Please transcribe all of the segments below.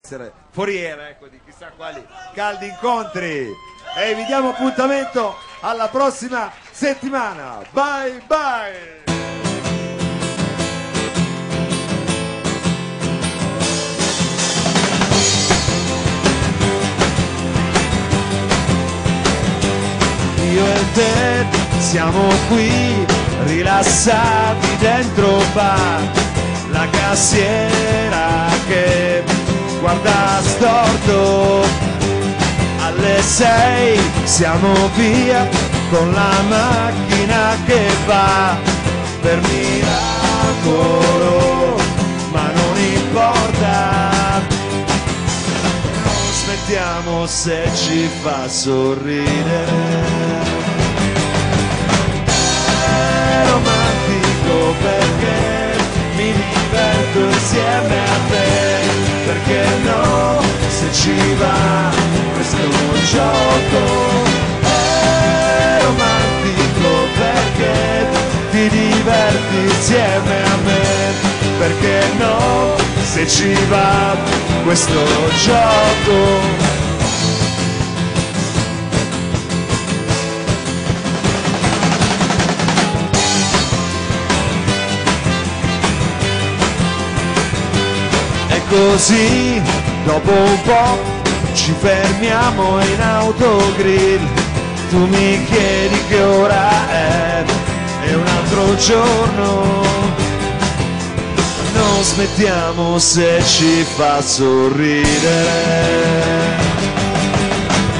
Essere foriera, ecco, di chissà quali caldi incontri, e vi diamo appuntamento alla prossima settimana. Bye bye. Io e te siamo qui rilassati dentro bar, la cassiera che guarda storto. Alle 6 siamo via con la macchina che va per miracolo, ma non importa, non smettiamo se ci fa sorridere. È romantico perché mi diverto insieme a te, perché no, se ci va questo gioco. È romantico perché ti diverti insieme a me, perché no, se ci va questo gioco. Così, dopo un po', ci fermiamo in autogrill. Tu mi chiedi che ora è un altro giorno. Non smettiamo se ci fa sorridere.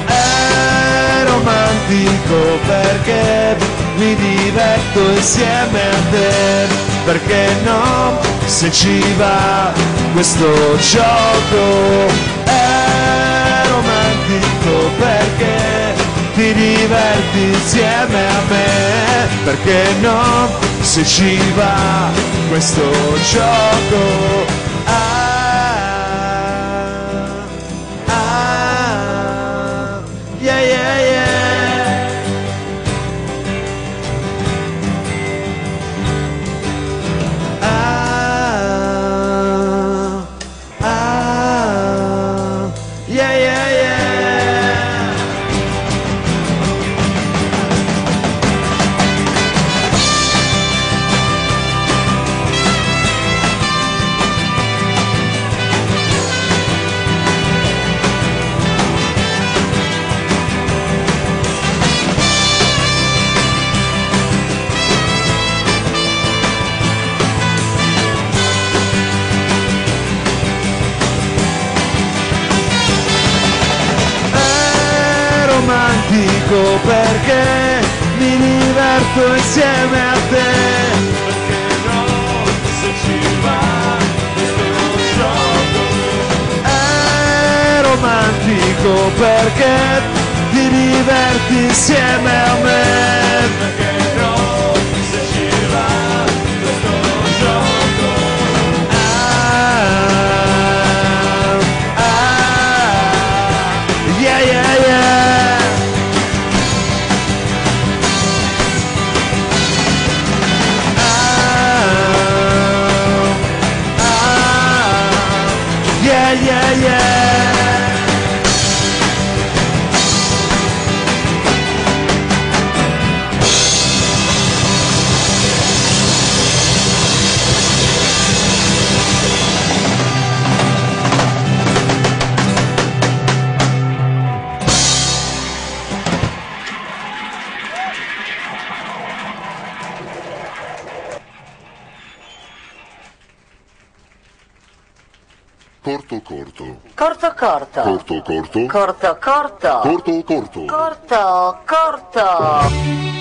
È romantico perché mi diverto insieme a te, perché no, se ci va questo gioco. È romantico perché ti diverti insieme a me, perché no, se ci va questo gioco. Yeah, yeah, yeah. Romantico perché mi diverto insieme a te, perché no, se ci va questo gioco. È romantico perché ti diverti insieme a me, perché no, se ci va questo gioco. Yeah, yeah, yeah. Yeah, yeah. Corto corto. Corto corto. Corto corto. Corto corto. Corto corto. Corto corto.